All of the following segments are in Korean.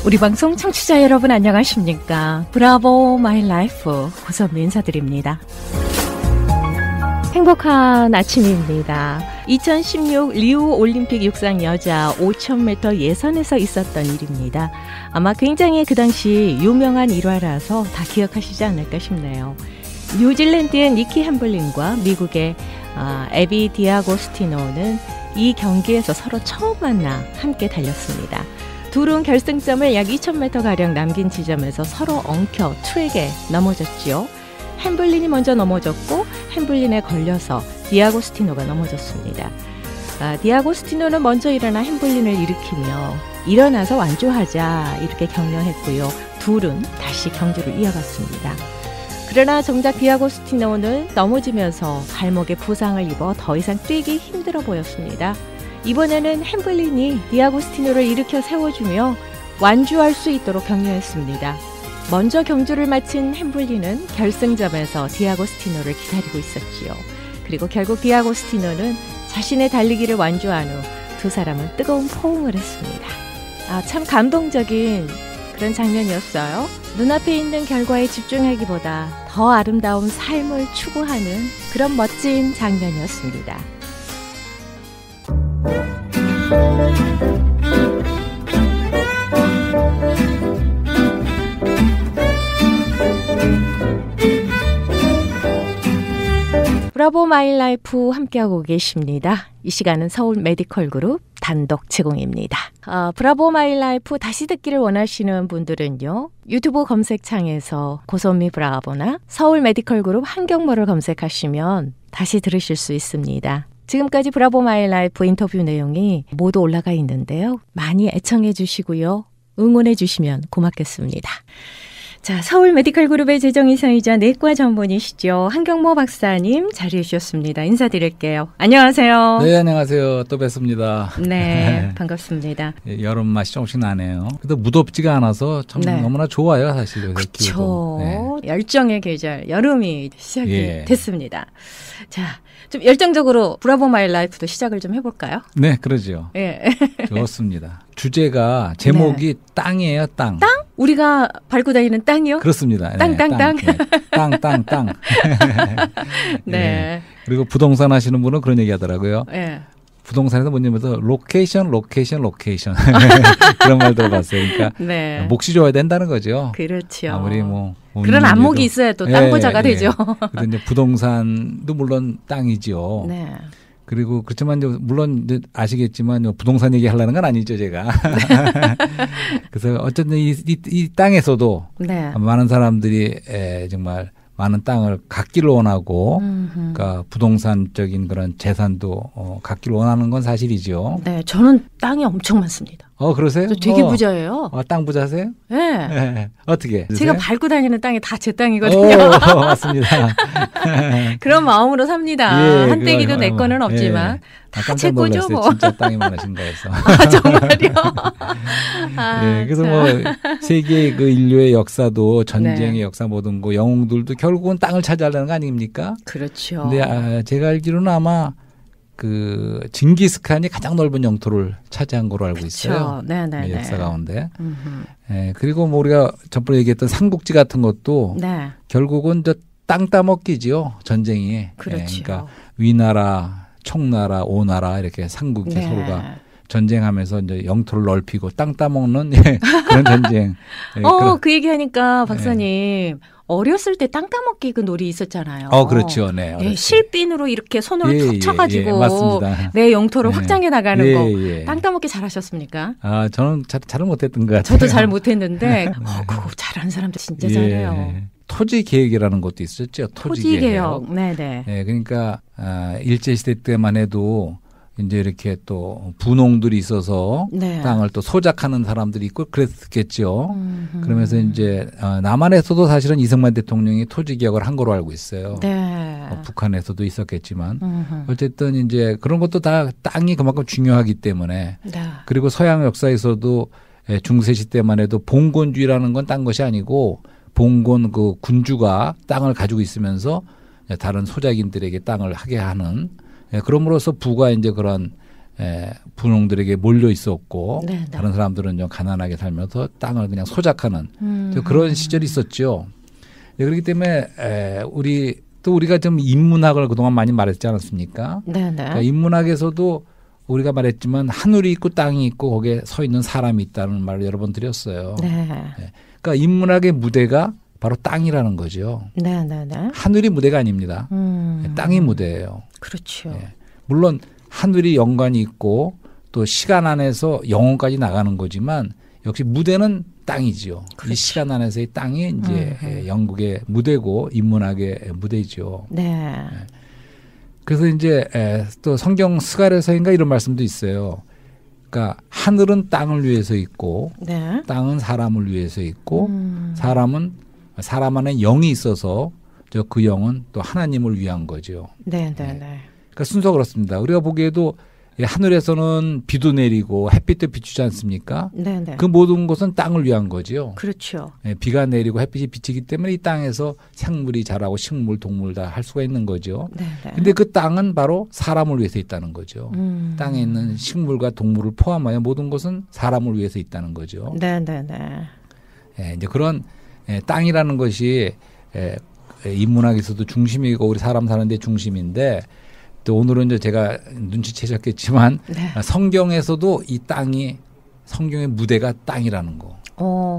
우리 방송 청취자 여러분 안녕하십니까? 브라보 마이 라이프 고선미 인사드립니다. 행복한 아침입니다. 2016 리우 올림픽 육상 여자 5000m 예선에서 있었던 일입니다. 아마 굉장히 그 당시 유명한 일화라서 다 기억하시지 않을까 싶네요. 뉴질랜드의 니키 햄블린과 미국의 에비 디아고스티노는 이 경기에서 서로 처음 만나 함께 달렸습니다. 둘은 결승점을 약 2000m가량 남긴 지점에서 서로 엉켜 트랙에 넘어졌지요. 햄블린이 먼저 넘어졌고 햄블린에 걸려서 디아고스티노가 넘어졌습니다. 디아고스티노는 먼저 일어나 햄블린을 일으키며 일어나서 완주하자 이렇게 격려했고요. 둘은 다시 경주를 이어갔습니다. 그러나 정작 디아고스티노는 넘어지면서 발목에 부상을 입어 더 이상 뛰기 힘들어 보였습니다. 이번에는 햄블린이 디아고스티노를 일으켜 세워주며 완주할 수 있도록 격려했습니다. 먼저 경주를 마친 햄블린은 결승점에서 디아고스티노를 기다리고 있었지요. 그리고 결국 디아고스티노는 자신의 달리기를 완주한 후 두 사람은 뜨거운 포옹을 했습니다. 참 감동적인 그런 장면이었어요. 눈앞에 있는 결과에 집중하기보다 더 아름다운 삶을 추구하는 그런 멋진 장면이었습니다. 브라보 마이 라이프 함께하고 계십니다. 이 시간은 서울 메디컬 그룹 단독 제공입니다. 브라보 마이 라이프 다시 듣기를 원하시는 분들은요. 유튜브 검색창에서 고선미 브라보나 서울 메디컬 그룹 한경모를 검색하시면 다시 들으실 수 있습니다. 지금까지 브라보 마이 라이프 인터뷰 내용이 모두 올라가 있는데요. 많이 애청해 주시고요. 응원해 주시면 고맙겠습니다. 자, 서울 메디컬 그룹의 재정이사이자 내과 전문의시죠. 한경모 박사님 자리해 주셨습니다. 인사드릴게요. 안녕하세요. 네, 안녕하세요. 또 뵙습니다. 네, 반갑습니다. 여름 맛이 조금씩 나네요. 그래도 무덥지가 않아서 참 너무나 좋아요, 사실. 그렇죠. 네. 열정의 계절, 여름이 시작이 됐습니다. 자, 좀 열정적으로 브라보 마이 라이프도 시작을 좀 해볼까요? 네, 그러죠. 예. 좋습니다. 주제가 제목이 땅이에요, 땅. 땅? 우리가 밟고 다니는 땅이요? 그렇습니다. 땅. 땅. 네. 그리고 부동산 하시는 분은 그런 얘기 하더라고요. 네. 부동산에서 뭐냐면서 로케이션 그런 말 들어봤어요. 그러니까 몫이 좋아야 된다는 거죠. 그렇죠. 아무리 뭐 그런 안목이 있어야 또 땅 부자가 되죠. 그런데 이제 부동산도 물론 땅이죠. 네. 그리고 그렇지만 이제 물론 이제 아시겠지만 부동산 얘기하려는 건 아니죠, 제가. 그래서 어쨌든 이 땅에서도 많은 사람들이 정말 많은 땅을 갖기를 원하고, 그러니까 부동산적인 그런 재산도 갖기를 원하는 건 사실이죠. 네, 저는 땅이 엄청 많습니다. 그러세요? 저 되게 부자예요. 땅 부자세요? 네. 어떻게? 제가 밟고 다니는 땅이 다 제 땅이거든요. 맞습니다. 그런 마음으로 삽니다. 한때기도 내 거는 없지만 다 제 거죠. 뭐. 진짜 땅이 많으신가 해서. 정말요? 그래서 뭐 세계 그 인류의 역사도 전쟁의 역사 모든 거 영웅들도 결국은 땅을 차지하려는 거 아닙니까? 그렇죠. 근데 제가 알기로는 아마 그 징기스칸이 가장 넓은 영토를 차지한 거로 알고 있어요. 네네네. 역사 가운데. 그리고 뭐 우리가 전번에 얘기했던 삼국지 같은 것도 결국은 땅 따먹기지요. 전쟁이. 그렇죠. 그러니까 위나라, 총나라, 오나라 이렇게 삼국이 서로가 전쟁하면서 이제 영토를 넓히고 땅 따먹는 그런 전쟁. 그 얘기하니까 박사님. 어렸을 때 땅 따먹기 그 놀이 있었잖아요. 그렇죠. 네. 실핀으로 이렇게 손으로 툭 쳐가지고 맞습니다. 내 영토를 확장해 나가는 거. 땅 따먹기 잘하셨습니까? 저는 잘은 못했던 것 같아요. 저도 잘 못했는데 그거 잘하는 사람들 진짜 잘해요. 토지 계획이라는 것도 있었죠. 토지 계획. 네네. 그러니까 일제시대 때만 해도 이제 이렇게 또 분홍들이 있어서 땅을 또 소작하는 사람들이 있고 그랬겠죠. 그러면서 이제 남한에서도 사실은 이승만 대통령이 토지 개혁을 한 거로 알고 있어요. 북한에서도 있었겠지만 어쨌든 이제 그런 것도 다 땅이 그만큼 중요하기 때문에 그리고 서양 역사에서도 중세시 때만 해도 봉건주의라는 건 딴 것이 아니고 봉건 그 군주가 땅을 가지고 있으면서 다른 소작인들에게 땅을 하게 하는 그럼으로써 부가 이제 그런 분홍들에게 몰려 있었고 네, 네. 다른 사람들은 좀 가난하게 살면서 땅을 그냥 소작하는 그런 시절이 있었죠. 그렇기 때문에 우리가 좀 인문학을 그동안 많이 말했지 않았습니까? 네, 네. 그러니까 인문학에서도 우리가 말했지만 하늘이 있고 땅이 있고 거기에 서 있는 사람이 있다는 말을 여러 번 드렸어요. 네. 그러니까 인문학의 무대가 바로 땅이라는 거죠. 네, 네, 네. 하늘이 무대가 아닙니다. 땅이 무대예요. 그렇죠. 물론 하늘이 연관이 있고 또 시간 안에서 영혼까지 나가는 거지만 역시 무대는 땅이죠. 그렇죠. 이 시간 안에서의 땅이 이제 영국의 무대고 인문학의 무대죠. 네. 그래서 이제 또 성경 스가랴서인가 이런 말씀도 있어요. 그러니까 하늘은 땅을 위해서 있고 네. 땅은 사람을 위해서 있고 사람 안에 영이 있어서 그 영은 또 하나님을 위한 거죠. 네, 네, 네. 그러니까 순서 그렇습니다. 우리가 보기에도 하늘에서는 비도 내리고 햇빛도 비추지 않습니까? 네, 네. 그 모든 것은 땅을 위한 거죠. 그렇죠. 비가 내리고 햇빛이 비치기 때문에 이 땅에서 생물이 자라고 식물, 동물 다 할 수가 있는 거죠. 네, 네. 근데 그 땅은 바로 사람을 위해서 있다는 거죠. 땅에 있는 식물과 동물을 포함하여 모든 것은 사람을 위해서 있다는 거죠. 네, 네, 네. 이제 그런 땅이라는 것이 인문학에서도 중심이고 우리 사람 사는 데 중심인데 또 오늘은 이제 제가 눈치채셨겠지만 네. 성경에서도 이 땅이 성경의 무대가 땅이라는 거.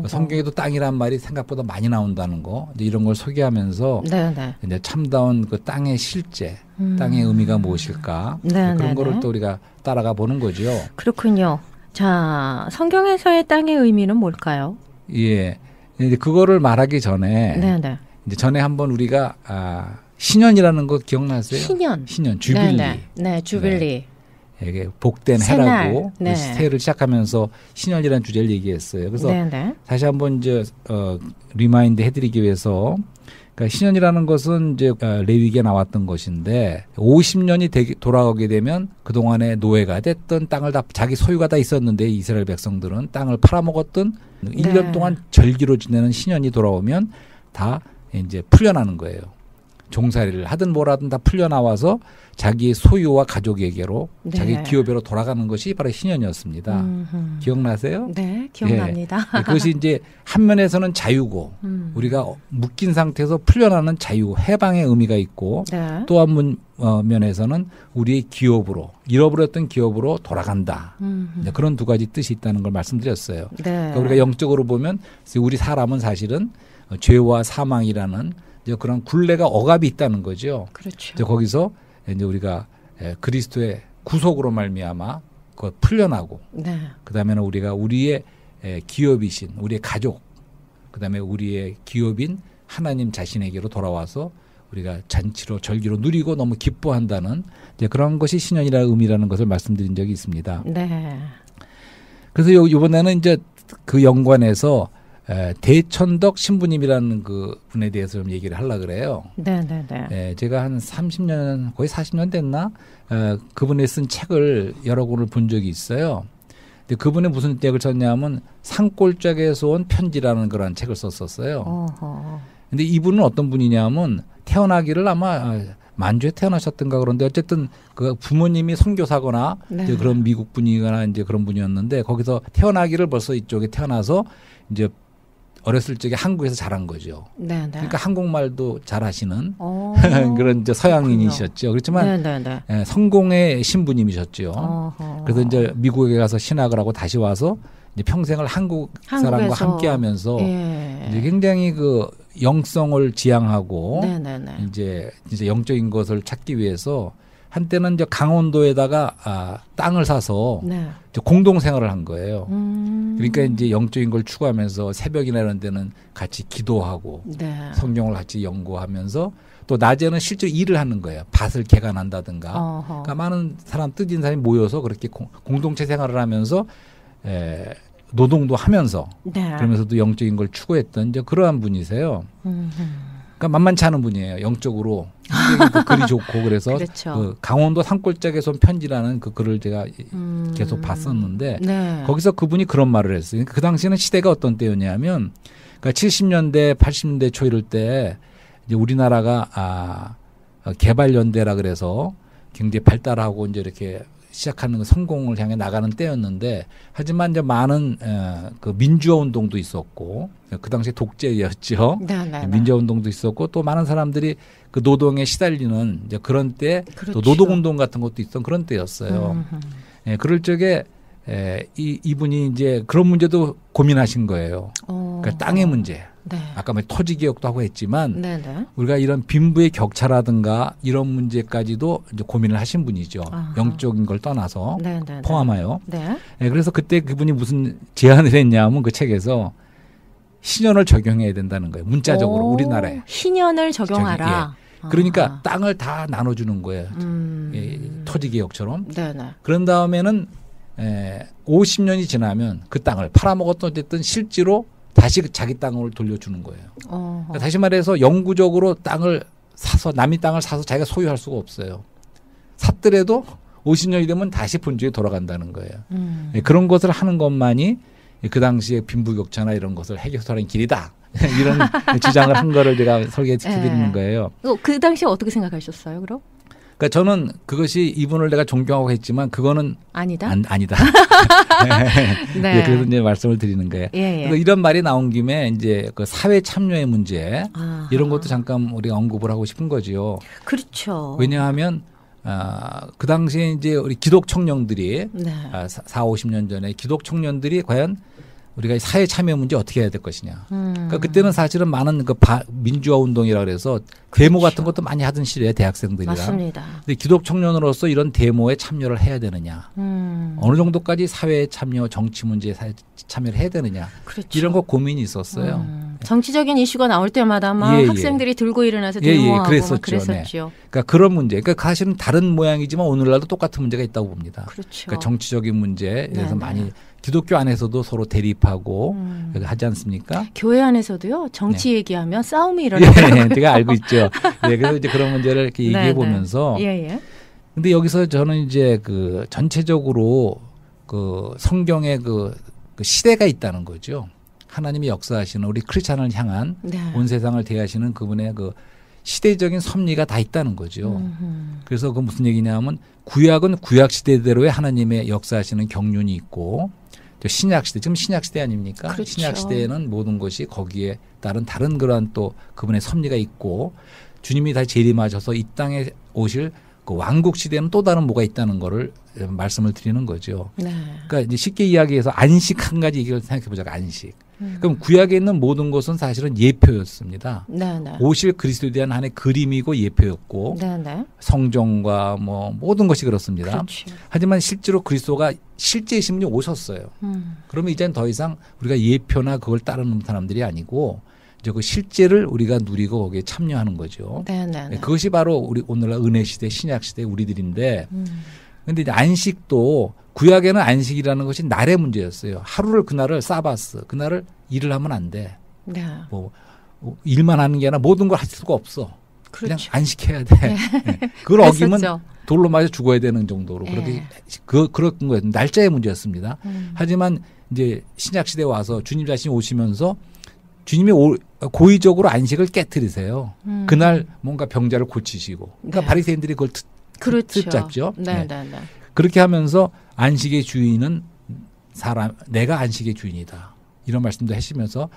성경에도 땅이란 말이 생각보다 많이 나온다는 거. 이제 이런 걸 소개하면서 네, 네. 이제 참다운 그 땅의 실제, 땅의 의미가 무엇일까? 네, 그런 네, 거를 네. 또 우리가 따라가 보는 거죠. 그렇군요. 자, 성경에서의 땅의 의미는 뭘까요? 예. 이제 그거를 말하기 전에 네, 네. 이제 전에 한번 우리가 신년이라는 거 기억나세요? 신년, 주빌리. 네, 네. 네, 주빌리. 이게 복된 새날. 해라고 네. 새해를 시작하면서 신년이라는 주제를 얘기했어요. 그래서 네, 네. 다시 한번 이제 리마인드 해드리기 위해서 그러니까 신년이라는 것은 이제 레위기에 나왔던 것인데 50년이 돌아가게 되면 그 동안에 노예가 됐던 땅을 다 자기 소유가 다 있었는데 이스라엘 백성들은 땅을 팔아먹었던 1년 동안 절기로 지내는 신년이 돌아오면 다 이제 풀려나는 거예요. 종살이를 하든 뭐라든 다 풀려나와서 자기의 소유와 가족에게로 네. 자기 기업으로 돌아가는 것이 바로 신년이었습니다. 기억나세요? 네, 기억납니다. 예. 그것이 이제 한 면에서는 자유고 우리가 묶인 상태에서 풀려나는 자유, 해방의 의미가 있고 네. 또 한 면에서는 우리의 기업으로 잃어버렸던 기업으로 돌아간다. 이제 그런 두 가지 뜻이 있다는 걸 말씀드렸어요. 네. 그러니까 우리가 영적으로 보면 우리 사람은 사실은 죄와 사망이라는 이제 그런 굴레가 억압이 있다는 거죠. 그렇죠. 이제 거기서 이제 우리가 그리스도의 구속으로 말미암아 그 풀려나고 네. 그다음에는 우리가 우리의 기업이신 우리의 가족 그다음에 우리의 기업인 하나님 자신에게로 돌아와서 우리가 잔치로 절기로 누리고 너무 기뻐한다는 이제 그런 것이 신년이라는 의미라는 것을 말씀드린 적이 있습니다. 네. 그래서 이번에는 이제 그 연관에서 대천덕 신부님이라는 그 분에 대해서 좀 얘기를 하려고 그래요. 네, 네, 네. 제가 한 30년, 거의 40년 됐나? 그분이 쓴 책을 여러 권을 본 적이 있어요. 근데 그분이 무슨 책을 썼냐면 산골짜기에서 온 편지라는 그런 책을 썼었어요. 어허. 근데 이분은 어떤 분이냐면 태어나기를 아마 만주에 태어나셨던가 그런데 어쨌든 그 부모님이 선교사거나 네. 이제 그런 미국 분이거나 이제 그런 분이었는데 거기서 태어나기를 벌써 이쪽에 태어나서 이제 어렸을 적에 한국에서 자란 거죠. 네, 네. 그러니까 한국말도 잘하시는 그런 이제 서양인이셨죠. 그렇지만 네, 네, 네. 성공의 신부님이셨죠. 어허. 그래서 이제 미국에 가서 신학을 하고 다시 와서 이제 평생을 한국 사람과 한국에서. 함께하면서 예. 이제 굉장히 그 영성을 지향하고 네, 네, 네. 이제 영적인 것을 찾기 위해서 한때는 이제 강원도에다가 땅을 사서 네. 이제 공동생활을 한 거예요. 그러니까 이제 영적인 걸 추구하면서 새벽이나 이런 데는 같이 기도하고 네. 성경을 같이 연구하면서 또 낮에는 실제로 일을 하는 거예요. 밭을 개간한다든가. 어허. 그러니까 많은 사람 뜻있는 사람이 모여서 그렇게 공동체 생활을 하면서 노동도 하면서 네. 그러면서도 영적인 걸 추구했던 이제 그러한 분이세요. 그러니까 만만치 않은 분이에요. 영적으로 그 글이 좋고 그래서 그렇죠. 그 강원도 산골짜기에서 온 편지라는 그 글을 제가 계속 봤었는데 네. 거기서 그분이 그런 말을 했어요. 그 당시에는 시대가 어떤 때였냐면 그러니까 70년대 80년대 초 이럴 때 이제 우리나라가 개발연대라 그래서 굉장히 발달하고 이제 이렇게 시작하는 성공을 향해 나가는 때였는데 하지만 이제 많은 그 민주화 운동도 있었고 그 당시에 독재였죠. 민주화 운동도 있었고 또 많은 사람들이 그 노동에 시달리는 이제 그런 때 또 노동 운동 같은 것도 있던 그런 때였어요. 그럴 적에 이분이 이제 그런 문제도 고민하신 거예요. 그러니까 땅의 문제. 아까 뭐 토지 개혁도 하고 했지만 우리가 이런 빈부의 격차라든가 이런 문제까지도 이제 고민을 하신 분이죠. 영적인 걸 떠나서 포함하여. 그래서 그때 그분이 무슨 제안을 했냐면 그 책에서 신현을 적용해야 된다는 거예요. 문자적으로 우리나라에. 신현을 적용하라. 그러니까 땅을 다 나눠주는 거예요. 토지 개혁처럼. 그런 다음에는 50년이 지나면 그 땅을 팔아먹었던 어쨌든 실제로 다시 자기 땅을 돌려주는 거예요. 그러니까 다시 말해서 영구적으로 땅을 사서 남의 땅을 사서 자기가 소유할 수가 없어요. 샀더라도 50년이 되면 다시 본주에 돌아간다는 거예요. 그런 것을 하는 것만이 그 당시에 빈부격차나 이런 것을 해결하는 길이다. 이런 주장을 한 거를 제가 설계해드리는 거예요. 그 당시에 어떻게 생각하셨어요, 그럼? 그러니까 저는 그것이 이분을 내가 존경하고 했지만 그거는 아니다. 아니다. 그래서 이제 말씀을 드리는 거예요. 그래서 이런 말이 나온 김에 이제 그 사회 참여의 문제 이런 것도 잠깐 우리가 언급을 하고 싶은 거지요. 그렇죠. 왜냐하면 그 당시에 이제 우리 기독 청년들이 4, 50년 전에 기독 청년들이 과연 우리가 사회 참여 문제 어떻게 해야 될 것이냐. 그러니까 그때는 사실은 많은 그 민주화 운동이라 그래서 데모 같은 것도 많이 하던 시대에 대학생들이랑. 맞습니다. 근데 기독 청년으로서 이런 데모에 참여를 해야 되느냐. 어느 정도까지 사회 참여, 정치 문제에 참여를 해야 되느냐. 이런 거 고민이 있었어요. 정치적인 이슈가 나올 때마다 막 학생들이 들고 일어나서 데모하고 그랬었죠. 그러니까 그런 문제. 그러니까 사실은 다른 모양이지만 오늘날도 똑같은 문제가 있다고 봅니다. 그러니까 정치적인 문제에 대해서 많이 기독교 안에서도 서로 대립하고 하지 않습니까? 교회 안에서도요. 정치 얘기하면 싸움이 일어나요. 제가 알고 있죠. 그래서 이제 그런 문제를 이렇게 얘기해 보면서. 근데 여기서 저는 이제 그 전체적으로 그 성경의 그 시대가 있다는 거죠. 하나님이 역사하시는 우리 크리스찬을 향한 온 세상을 대하시는 그분의 그 시대적인 섭리가 다 있다는 거죠. 그래서 그 무슨 얘기냐면 구약은 구약 시대대로의 하나님의 역사하시는 경륜이 있고 신약 시대 지금 신약 시대 아닙니까? 신약 시대에는 모든 것이 거기에 따른 다른 그러한 또 그분의 섭리가 있고 주님이 다시 재림하셔서 이 땅에 오실 그 왕국 시대는 또 다른 뭐가 있다는 거를 말씀을 드리는 거죠. 그러니까 이제 쉽게 이야기해서 안식 한 가지 얘기를 생각해 보자고 안식. 그럼 구약에 있는 모든 것은 사실은 예표였습니다. 오실 그리스도에 대한 하나의 그림이고 예표였고 성정과 뭐 모든 것이 그렇습니다. 하지만 실제로 그리스도가 실제이신 분이 오셨어요. 그러면 이제는 더 이상 우리가 예표나 그걸 따르는 사람들이 아니고 이제 그 실제를 우리가 누리고 거기에 참여하는 거죠. 그것이 바로 우리 오늘날 은혜 시대, 신약 시대 우리들인데 그런데 이제 안식도 구약에는 안식이라는 것이 날의 문제였어요. 하루를 그날을 사바스, 그날을 일을 하면 안 돼. 뭐 일만 하는 게 아니라 모든 걸 할 수가 없어. 그냥 안식해야 돼. 그걸 어기면 돌로 맞아 죽어야 되는 정도로 그렇게 그런 거예요. 날짜의 문제였습니다. 하지만 이제 신약 시대에 와서 주님 자신이 오시면서 주님이 고의적으로 안식을 깨트리세요. 그날 뭔가 병자를 고치시고. 그러니까 바리새인들이 그걸 듣잡죠. 그렇게 하면서 안식의 주인은 내가 안식의 주인이다. 이런 말씀도 하시면서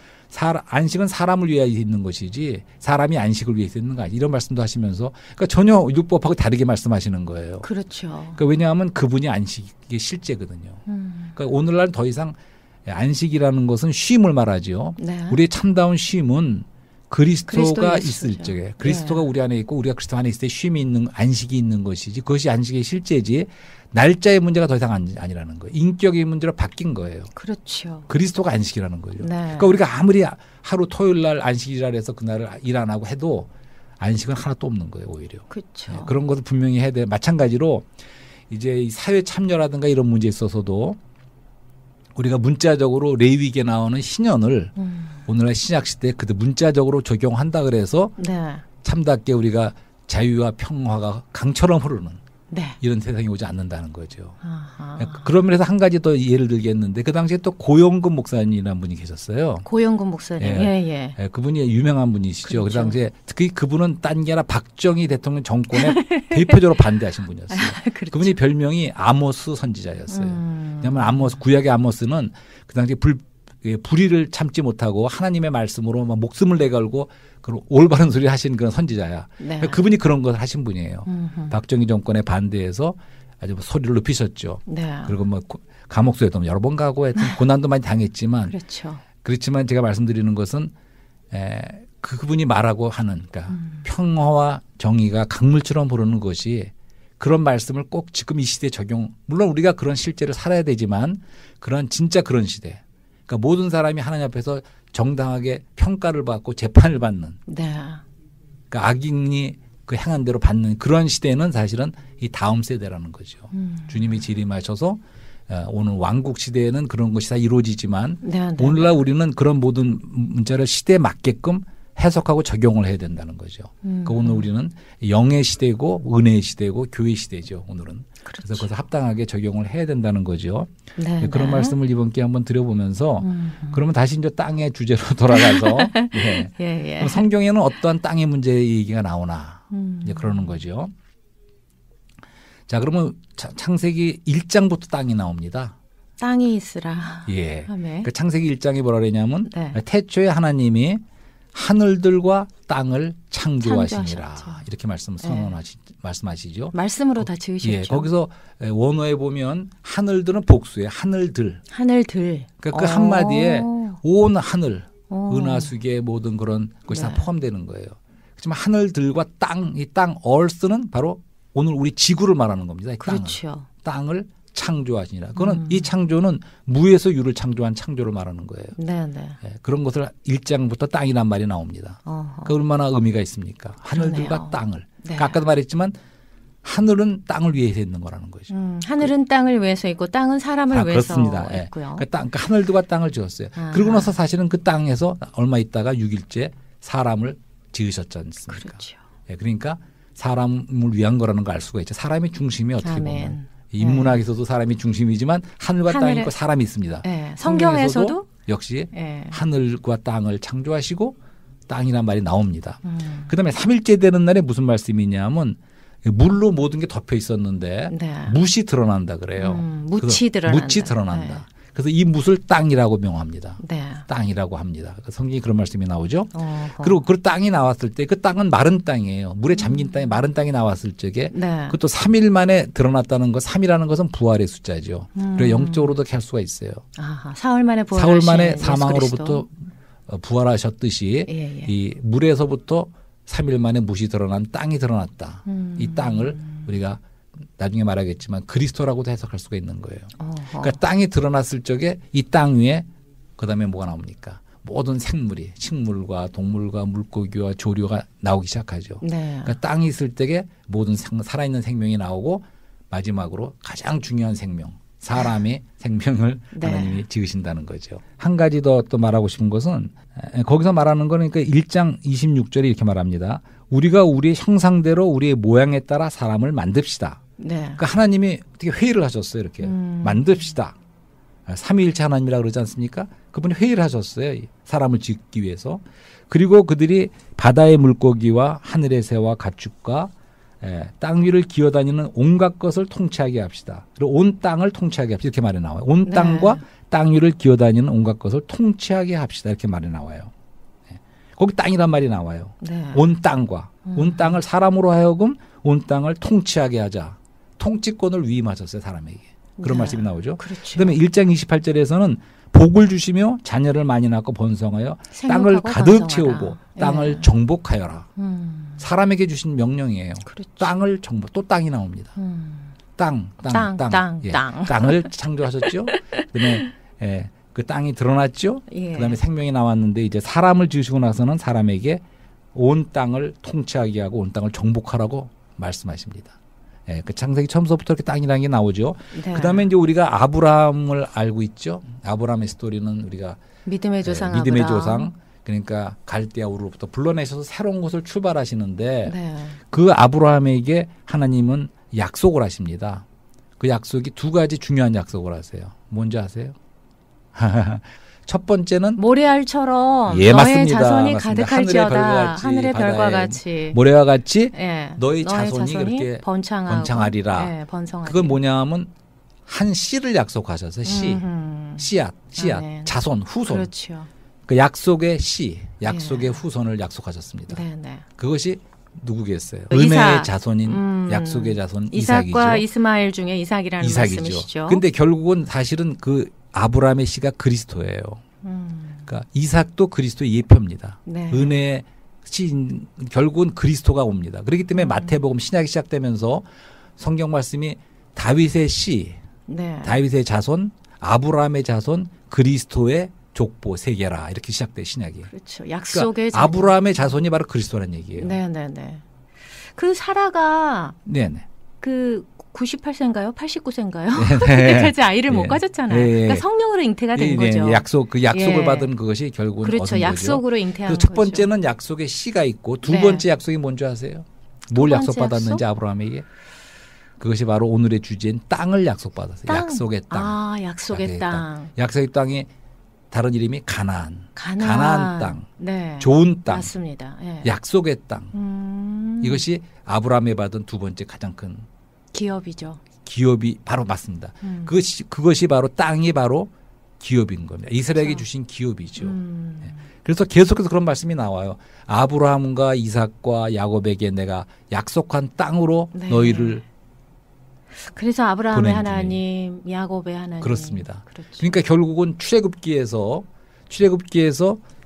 안식은 사람을 위해 있는 것이지 사람이 안식을 위해 있는 거 아니야. 이런 말씀도 하시면서 그러니까 전혀 율법하고 다르게 말씀하시는 거예요. 그러니까 왜냐하면 그분이 안식이 실제거든요. 그러니까 오늘날 더 이상 안식이라는 것은 쉼을 말하죠. 우리의 참다운 쉼은 그리스도가 있을 적에 그리스도가 우리 안에 있고 우리가 그리스도 안에 있을 때 쉼이 있는 안식이 있는 것이지 그것이 안식의 실제지 날짜의 문제가 더 이상 아니라는 거예요. 인격의 문제로 바뀐 거예요. 그리스도가 안식이라는 거죠. 그러니까 우리가 아무리 하루 토요일 날 안식이라 해서 그날을 일 안 하고 해도 안식은 하나도 없는 거예요. 오히려. 그런 것을 분명히 해야 돼요. 마찬가지로 이제 이 사회 참여라든가 이런 문제에 있어서도 우리가 문자적으로 레위기에 나오는 신현을 오늘날 신약 시대에 그때 문자적으로 적용한다 그래서 참답게 우리가 자유와 평화가 강처럼 흐르는 네. 이런 세상이 오지 않는다는 거죠. 그런 면에서 한 가지 더 예를 들겠는데 그 당시에 또 고영근 목사님이라는 분이 계셨어요. 고영근 목사님. 예. 그분이 유명한 분이시죠. 그렇죠. 그 당시에 특히 그분은 딴 게 아니라 박정희 대통령 정권에 대표적으로 반대하신 분이었어요. 그렇죠. 그분이 별명이 아모스 선지자였어요. 왜냐하면 구약의 아모스는 그 당시에 불의를 참지 못하고 하나님의 말씀으로 막 목숨을 내걸고 올바른 소리 하신 그런 선지자야. 네. 그분이 그런 것을 하신 분이에요. 박정희 정권에 반대해서 아주 소리를 높이셨죠. 네. 그리고 뭐 감옥소에도 여러 번 가고 하여튼 고난도 많이 당했지만 그렇죠. 그렇지만 제가 말씀드리는 것은 그분이 말하고 하는 그러니까 평화와 정의가 강물처럼 흐르는 것이 그런 말씀을 꼭 지금 이 시대에 물론 우리가 그런 실제를 살아야 되지만 진짜 그런 시대 그러니까 모든 사람이 하나님 앞에서 정당하게 평가를 받고 재판을 받는 네. 그러니까 악인이 그 향한 대로 받는 그런 시대는 사실은 이 다음 세대라는 거죠. 주님이 재림하셔서 오늘 왕국 시대에는 그런 것이 다 이루어지지만 오늘날 우리는 그런 모든 문자를 시대에 맞게끔 해석하고 적용을 해야 된다는 거죠. 그러니까 오늘 우리는 영의 시대고 은혜의 시대고 교회 시대죠. 오늘은. 그렇죠. 그래서 그것을 합당하게 적용을 해야 된다는 거죠. 네, 그런 말씀을 이번 기회에 한번 드려보면서 그러면 다시 이제 땅의 주제로 돌아가서 그럼 성경에는 어떠한 땅의 문제 얘기가 나오나 이제 그러는 거죠. 자, 그러면 창세기 1장부터 땅이 나옵니다. 땅이 있으라. 예. 그 창세기 1장이 뭐라 그러냐면 태초에 하나님이 하늘들과 땅을 창조하시니라. 이렇게 말씀하시죠. 말씀으로 다 지으셨죠. 예, 거기서 원어에 보면 하늘들은 복수예요. 하늘들. 그러니까 그 한마디에 온 하늘, 은하수계 모든 그런 것이 다 포함되는 거예요. 하지만 하늘들과 땅, 이 땅 earth는 바로 오늘 우리 지구를 말하는 겁니다. 이 그렇죠. 땅을 창조하시니라. 그거는 이 창조는 무에서 유를 창조한 창조를 말하는 거예요. 네. 그런 것을 1장부터 땅이란 말이 나옵니다. 그 얼마나 의미가 있습니까? 하늘들과 땅을. 그러니까 아까도 말했지만 하늘은 땅을 위해서 있는 거라는 거죠. 하늘은 땅을 위해서 있고 땅은 사람을 위해서 있고요. 그러니까 하늘들과 땅을 지었어요. 그러고 나서 사실은 그 땅에서 얼마 있다가 6일째 사람을 지으셨지 않습니까? 그렇죠. 그러니까 사람을 위한 거라는 걸 알 수가 있죠. 사람이 중심이 어떻게 보면. 인문학에서도 사람이 중심이지만 하늘과 땅이 있고 사람이 있습니다. 성경에서도 역시 하늘과 땅을 창조하시고 땅이란 말이 나옵니다. 그다음에 3일째 되는 날에 무슨 말씀이 있냐면 물로 모든 게 덮여 있었는데 묻이 드러난다 그래요. 묻이 드러난다. 그래서 이 묻을 땅이라고 명합니다. 땅이라고 합니다. 성경에 그런 말씀이 나오죠. 그리고 그 땅이 나왔을 때 그 땅은 마른 땅이에요. 물에 잠긴 땅이 마른 땅이 나왔을 적에 그것도 3일 만에 드러났다는 것. 3이라는 것은 부활의 숫자죠. 그리고 영적으로도 할 수가 있어요. 사흘 만에 사흘 만에 사망으로부터 부활하셨듯이 이 물에서부터 3일 만에 묻이 드러난 땅이 드러났다. 이 땅을 우리가 나중에 말하겠지만 그리스도라고도 해석할 수가 있는 거예요. 그러니까 땅이 드러났을 적에 이 땅 위에 그다음에 뭐가 나옵니까? 모든 생물이 식물과 동물과 물고기와 조류가 나오기 시작하죠. 그러니까 땅이 있을 적에 모든 살아있는 생명이 나오고 마지막으로 가장 중요한 생명, 사람의 생명을 하나님이 지으신다는 거죠. 한 가지 더 또 말하고 싶은 것은 거기서 말하는 거는 그러니까 1장 26절에 이렇게 말합니다. 우리가 우리의 형상대로 우리의 모양에 따라 사람을 만듭시다. 그러니까 하나님이 어떻게 회의를 하셨어요. 이렇게 만듭시다. 삼위일체 하나님이라 그러지 않습니까? 그분이 회의를 하셨어요. 사람을 짓기 위해서. 그리고 그들이 바다의 물고기와 하늘의 새와 가축과 땅 위를 기어다니는 온갖 것을 통치하게 합시다. 그리고 온 땅을 통치하게 합시다. 이렇게 말이 나와요. 온 땅과 땅 위를 기어다니는 온갖 것을 통치하게 합시다. 이렇게 말이 나와요. 거기 땅이란 말이 나와요. 온 땅과 온 땅을 사람으로 하여금 온 땅을 통치하게 하자. 통치권을 위임하셨어요. 사람에게. 그런 말씀이 나오죠. 그다음에 1장 28절에서는 복을 주시며 자녀를 많이 낳고 번성하여 땅을 가득 채우고 땅을 정복하여라. 사람에게 주신 명령이에요. 땅을 정복. 또 땅이 나옵니다. 땅. 땅을 창조하셨죠. 그다음에 그 땅이 드러났죠. 그다음에 생명이 나왔는데 이제 사람을 지으시고 나서는 사람에게 온 땅을 통치하게 하고 온 땅을 정복하라고 말씀하십니다. 그 창세기 처음서부터 이렇게 땅이라는 게 나오죠. 그다음에 이제 우리가 아브라함을 알고 있죠. 아브라함의 스토리는 우리가 믿음의 조상 믿음의 조상. 그러니까 갈대아 우르로부터 불러내셔서 새로운 곳을 출발하시는데 그 아브라함에게 하나님은 약속을 하십니다. 그 약속이 두 가지 중요한 약속을 하세요. 뭔지 아세요? 첫 번째는 모래알처럼 예, 너의 맞습니다. 자손이 맞습니다. 가득할지어다. 하늘의 별과 같이 모래와 같이 예, 너의 자손이 그렇게 번창하리라. 예, 번성하리라. 그건 뭐냐면 한 씨를 약속하셔서 씨앗, 네. 자손, 후손. 그렇죠. 그 약속의 씨, 약속의 후손을 약속하셨습니다. 네. 그것이 누구겠어요? 이삭. 은혜의 자손인 약속의 자손 이삭이죠. 이삭과 이스마엘 중에 이삭이라는 말씀이시죠. 근데 결국은 사실은 그 아브라함의 씨가 그리스도예요. 그러니까 이삭도 그리스도의 예표입니다. 네. 은혜의 씨인 결국은 그리스도가 옵니다. 그렇기 때문에 마태복음 신약이 시작되면서 성경 말씀이 다윗의 씨, 네. 다윗의 자손, 아브라함의 자손, 그리스도의 족보 세계라 이렇게 시작돼 신약이. 그렇죠. 약속의 그러니까 아브라함의 자손이 바로 그리스도라는 얘기예요. 네네네. 그 사라가 네네. 그 98세인가요? 89세인가요? 그때까지 아이를 못 가졌잖아요. 그러니까 성령으로 잉태가 된 거죠. 그 약속을 받은 그것이 결국은 그렇죠. 얻은 약속으로 잉태한 첫 번째는 약속의 씨가 있고 두 번째 약속이 뭔지 아세요? 뭘 약속받았는지 아브라함에게? 그것이 바로 오늘의 주제인 땅을 약속받았어요. 땅? 약속의 땅. 아, 약속의 땅. 약속의 땅이 다른 이름이 가나안 땅. 네. 좋은 땅. 맞습니다. 네. 약속의 땅. 이것이 아브라함이 받은 두 번째 가장 큰 기업이죠. 기업이 바로 맞습니다. 그것이 바로 땅이 바로 기업인 겁니다. 이스라엘에게 주신 기업이죠. 네. 그래서 계속해서 그런 말씀이 나와요. 아브라함과 이삭과 야곱에게 내가 약속한 땅으로 너희를 그래서 아브라함의 하나님, 야곱의 하나님. 그렇습니다. 그렇죠. 그러니까 결국은 출애굽기에서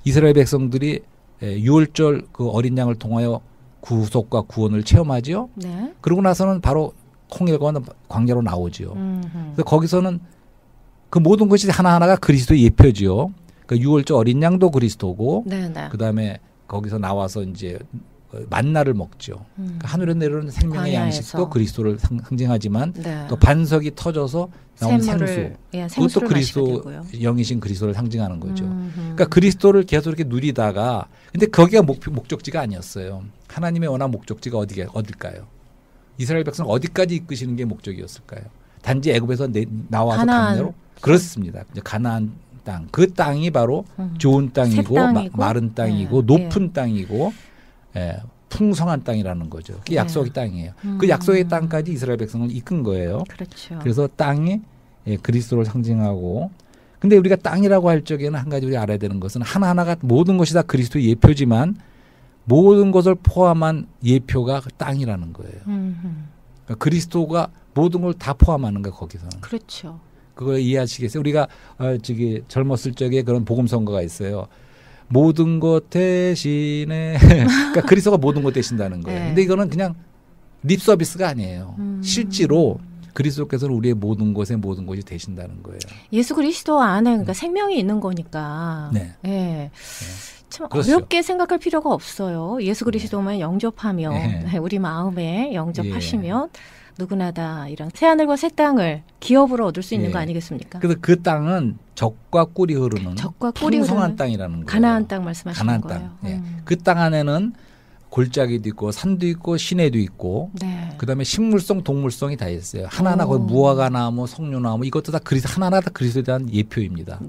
이스라엘 백성들이 6월절 그 어린 양을 통하여 구속과 구원을 체험하죠. 네. 그러고 나서는 바로 홍해가 광야로 나오죠. 그래서 거기서는 그 모든 것이 하나하나가 그리스도의 예표죠. 그 6월절 어린 양도 그리스도고, 그다음에 거기서 나와서 이제 만나를 먹죠. 그러니까 하늘에 내려오는 생명의 광야에서. 양식도 그리스도를 상징하지만 또 반석이 터져서 나온 생수, 그것도 그리스도 영이신 그리스도를 상징하는 거죠. 그러니까 그리스도를 계속 이렇게 누리다가 근데 거기가 목적지가 아니었어요. 하나님의 원한 목적지가 어딜까요? 이스라엘 백성 어디까지 이끄시는 게 목적이었을까요? 단지 애굽에서 나와서 강내로? 그렇습니다. 이제 가나안 땅, 그 땅이 바로 좋은 땅이고 마른 땅이고 높은 땅이고 풍성한 땅이라는 거죠. 그게 약속의 땅이에요. 그 약속의 땅까지 이스라엘 백성을 이끈 거예요. 그렇죠. 그래서 땅이 그리스도를 상징하고, 근데 우리가 땅이라고 할 적에는 한 가지 우리가 알아야 되는 것은 하나하나가 모든 것이 다 그리스도의 예표지만 모든 것을 포함한 예표가 땅이라는 거예요. 그러니까 그리스도가 모든 걸 다 포함하는 거예요, 거기서는. 그렇죠. 그걸 이해하시겠어요? 우리가 젊었을 적에 그런 복음 선거가 있어요. 모든 것 대신에 그러니까 그리스도가 모든 것 되신다는 거예요. 근데 이거는 그냥 립 서비스가 아니에요. 실제로 그리스도께서는 우리의 모든 것에 모든 것이 되신다는 거예요. 예수 그리스도 안에 그러니까 생명이 있는 거니까. 참 그렇죠. 어렵게 생각할 필요가 없어요. 예수 그리스도만 영접하면 우리 마음에 영접하시면 누구나 다 이런 새하늘과 새 땅을 기업으로 얻을 수 있는 거 아니겠습니까? 그래서 그 땅은 젖과 꿀이 흐르는 풍성한 땅이라는 거예요. 가나안 땅 말씀하시는 거예요. 그 땅 안에는 골짜기도 있고 산도 있고 시내도 있고 그다음에 식물성 동물성이 다 있어요. 하나하나 거기 무화과나무, 석류나무 이것도 다 하나하나 다 그리스도에 대한 예표입니다.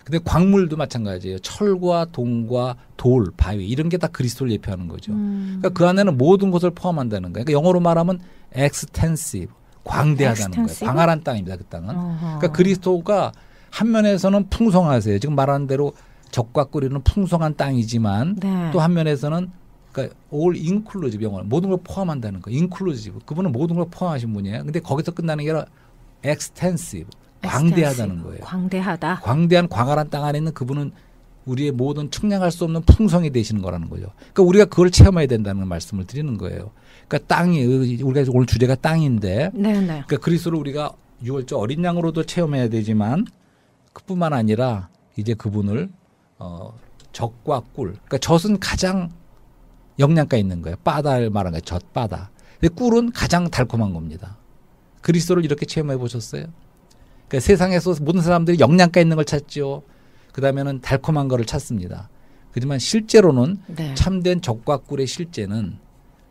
근데 광물도 마찬가지예요. 철과 동과 돌, 바위 이런 게 다 그리스도를 예표하는 거죠. 그러니까 그 안에는 모든 것을 포함한다는 거예요. 그러니까 영어로 말하면 extensive, 광대하다는 거예요. 광활한 땅입니다. 그 땅은. 그러니까 그리스도가 한 면에서는 풍성하세요. 지금 말하는 대로 젖과 꿀이는 풍성한 땅이지만 또 한 면에서는 그러니까 all inclusive 영어는 모든 걸 포함한다는 거예요. inclusive. 그분은 모든 걸 포함하신 분이에요. 근데 거기서 끝나는 게 아니라 extensive. 광대하다는 거예요. 광대하다. 광대한 광활한 땅 안에 있는 그분은 우리의 모든 측량할 수 없는 풍성이 되시는 거라는 거죠. 그러니까 우리가 그걸 체험해야 된다는 말씀을 드리는 거예요. 그러니까 땅이 우리가 오늘 주제가 땅인데 그러니까 그리스도를 우리가 6월절 어린 양으로도 체험해야 되지만 그뿐만 아니라 이제 그분을 젖과 꿀. 그러니까 젖은 가장 영양가 있는 거예요. 바다를 말하는 거예요. 젖바다. 근데 꿀은 가장 달콤한 겁니다. 그리스도를 이렇게 체험해 보셨어요? 그러니까 세상에서 모든 사람들이 영양가 있는 걸 찾죠. 그다음에는 달콤한 거를 찾습니다. 하지만 실제로는 참된 젖과 꿀의 실제는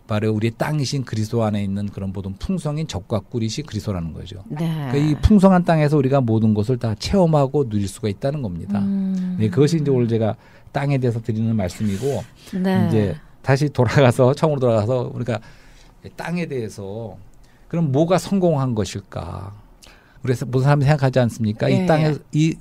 바로 우리의 땅이신 그리스도 안에 있는 그런 모든 풍성인 젖과 꿀이시 그리스도라는 거죠. 네. 그러니까 이 풍성한 땅에서 우리가 모든 것을 다 체험하고 누릴 수가 있다는 겁니다. 네, 그것이 이제 오늘 제가 땅에 대해서 드리는 말씀이고 네. 이제 다시 돌아가서 처음으로 돌아가서 우리가 땅에 대해서 그럼 뭐가 성공한 것일까? 그래서 모든 사람이 생각하지 않습니까? 네. 이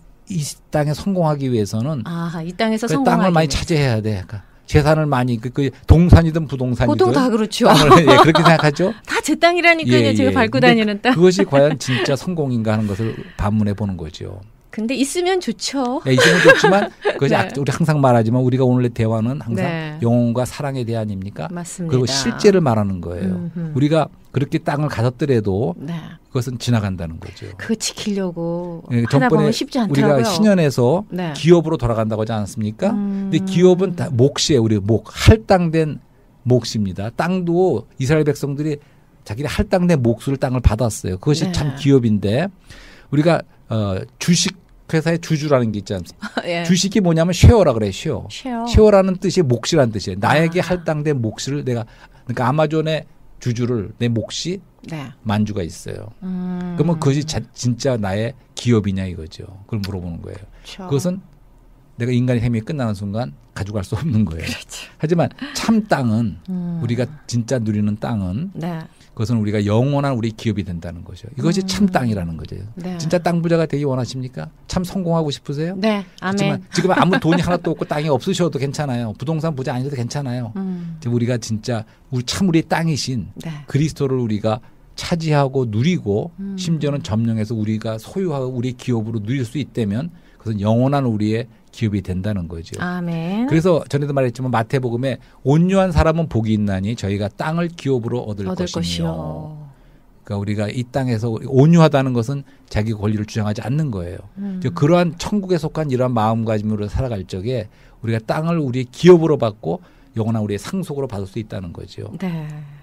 땅에 성공하기 위해서는 이 땅에서 그 성공하기 땅을 많이 차지해야 돼. 그러니까 재산을 많이 그 동산이든 부동산이든 보통 다 그렇죠. 땅을, 예, 그렇게 생각하죠. 다 제 땅이라니까요. 제가 밟고 다니는 땅. 그것이 과연 진짜 성공인가 하는 것을 반문해 보는 거죠. 근데 있으면 좋죠. 예, 있으면 좋지만 그것이 우리 항상 말하지만 우리가 오늘의 대화는 항상 영혼과 사랑에 대한 아닙니까? 맞습니다. 그리고 실제를 말하는 거예요. 우리가 그렇게 땅을 가졌더라도 그것은 지나간다는 거죠. 그거 지키려고 예, 하다 보면 쉽지 않더라고요. 우리가 신년에서 기업으로 돌아간다고 하지 않았습니까? 근데 기업은 다 몫이에요. 우리 할당된 몫입니다. 땅도 이스라엘 백성들이 자기네 할당된 몫을 땅을 받았어요. 그것이 참 기업인데 우리가 주식회사의 주주라는 게 있지 않습니까? 예. 주식이 뭐냐면 쉐어라 그래요. 쉐어라는 뜻이 몫이라는 뜻이에요. 나에게 할당된 몫을 그러니까 아마존의 주주를 내 몫이 만주가 있어요. 그러면 그것이 진짜 나의 기업이냐 이거죠. 그걸 물어보는 거예요. 그렇죠. 그것은 내가 인간의 생명이 끝나는 순간 가져갈 수 없는 거예요. 그렇죠. 하지만 참 땅은 우리가 진짜 누리는 땅은 그것은 우리가 영원한 우리 기업이 된다는 거죠. 이것이 참 땅이라는 거죠. 진짜 땅 부자가 되기 원하십니까? 참 성공하고 싶으세요? 네. 하지만 지금 아무 돈이 하나도 없고 땅이 없으셔도 괜찮아요. 부동산 부자 아니셔도 괜찮아요. 우리가 진짜 우리 땅이신 그리스도를 우리가 차지하고 누리고 심지어는 점령해서 우리가 소유하고 우리 기업으로 누릴 수 있다면 그것은 영원한 우리의 기업이 된다는 거죠. 아멘. 그래서 전에도 말했지만 마태복음에 온유한 사람은 복이 있나니 저희가 땅을 기업으로 얻을 것이요. 그러니까 우리가 이 땅에서 온유하다는 것은 자기 권리를 주장하지 않는 거예요. 그러한 천국에 속한 이러한 마음가짐으로 살아갈 적에 우리가 땅을 우리의 기업으로 받고 영원한 우리의 상속으로 받을 수 있다는 거죠.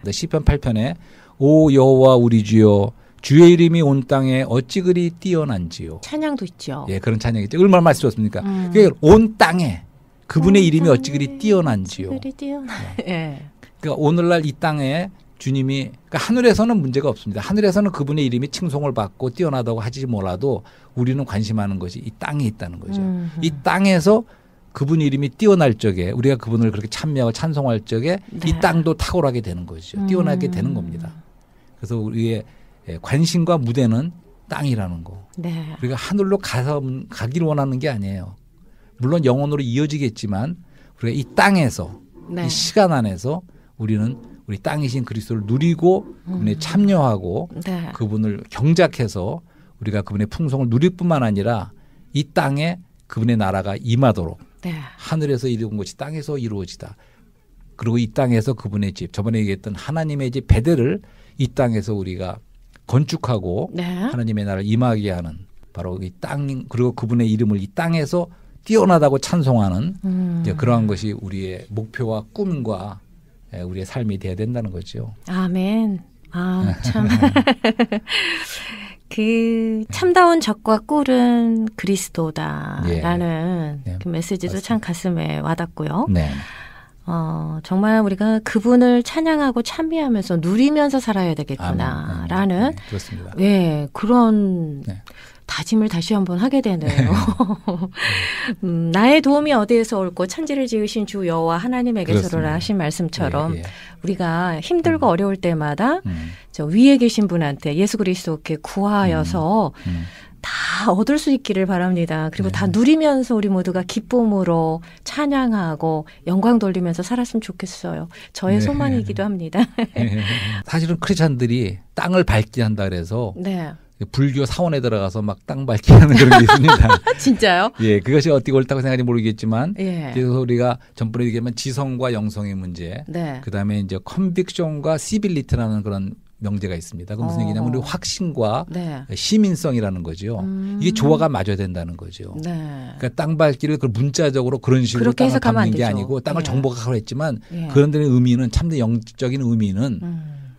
시편 8편에 오 여호와 우리 주여 주의 이름이 온 땅에 어찌 그리 뛰어난지요. 찬양도 있죠. 예, 그런 찬양이 있죠. 얼마나 맛있었습니까? 온 땅에 그분의 이름이 어찌 그리 뛰어난지요. 예. 그러니까 오늘날 이 땅에 주님이 그러니까 하늘에서는 문제가 없습니다. 하늘에서는 그분의 이름이 칭송을 받고 뛰어나다고 하지 몰라도 우리는 관심하는 것이 이 땅에 있다는 거죠. 이 땅에서 그분 이름이 뛰어날 적에 우리가 그분을 그렇게 찬미하고 찬송할 적에 이 땅도 탁월하게 되는 것이죠. 뛰어나게 되는 겁니다. 그래서 우리의 관심과 무대는 땅이라는 거. 우리가 하늘로 가기를 원하는 게 아니에요. 물론 영혼으로 이어지겠지만 우리가 이 땅에서 이 시간 안에서 우리는 우리 땅이신 그리스도를 누리고 그분에 참여하고 그분을 경작해서 우리가 그분의 풍성을 누릴 뿐만 아니라 이 땅에 그분의 나라가 임하도록 하늘에서 이루어진 것이 땅에서 이루어지다. 그리고 이 땅에서 그분의 집, 저번에 얘기했던 하나님의 집 베델을 이 땅에서 우리가 건축하고 하나님의 나라를 임하게 하는 바로 이 땅, 그리고 그분의 이름을 이 땅에서 뛰어나다고 찬송하는 이제 그러한 것이 우리의 목표와 꿈과 우리의 삶이 돼야 된다는 거죠. 아멘. 참. 그 참다운 젖과 꿀은 그리스도다라는 그 메시지도 맞습니다. 참 가슴에 와닿고요. 정말 우리가 그분을 찬양하고 찬미하면서 누리면서 살아야 되겠구나라는 그렇습니다. 그런 다짐을 다시 한번 하게 되네요. 나의 도움이 어디에서 올고 천지를 지으신 주 여호와 하나님에게서로라 하신 말씀처럼 우리가 힘들고 어려울 때마다 저 위에 계신 분한테 예수 그리스도께 구하여서 다 얻을 수 있기를 바랍니다. 그리고 다 누리면서 우리 모두가 기쁨으로 찬양하고 영광 돌리면서 살았으면 좋겠어요. 저의 소망이기도 합니다. 사실은 크리스찬들이 땅을 밟기 한다 그래서 불교 사원에 들어가서 막 땅 밟기 하는 그런 게 있습니다. 진짜요? 예, 그것이 어떻게 옳다고 생각하는지 모르겠지만 그래서 우리가 전번에 얘기하면 지성과 영성의 문제, 그다음에 이제 컨빅션과 시빌리티라는 그런 명제가 있습니다. 그 무슨 얘기냐면 우리 확신과 시민성이라는 거죠. 이게 조화가 맞아야 된다는 거죠. 그러니까 땅 밟기를 그 문자적으로 그런 식으로 땅을 밟는 게 아니고 땅을 정복하라고 했지만 그런 데는 의미는 참된 영적인 의미는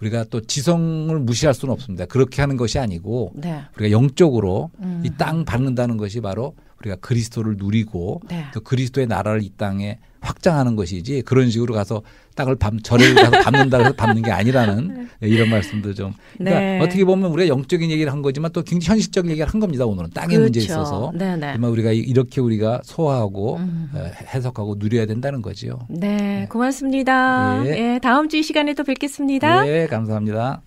우리가 또 지성을 무시할 수는 없습니다. 그렇게 하는 것이 아니고 우리가 영적으로 이 땅 밟는다는 것이 바로 우리가 그리스도를 누리고 네. 또 그리스도의 나라를 이 땅에 확장하는 것이지 그런 식으로 가서 땅을 절을 가서 밟는다 해서 밟는 게 아니라는 이런 말씀도 좀. 그러니까 네. 어떻게 보면 우리가 영적인 얘기를 한 거지만 또 굉장히 현실적인 얘기를 한 겁니다. 오늘은 땅의 그렇죠. 문제에 있어서. 정말 우리가 이렇게 우리가 소화하고 해석하고 누려야 된다는 거지요. 네, 고맙습니다. 예. 예, 다음 주 이 시간에 또 뵙겠습니다. 네, 감사합니다.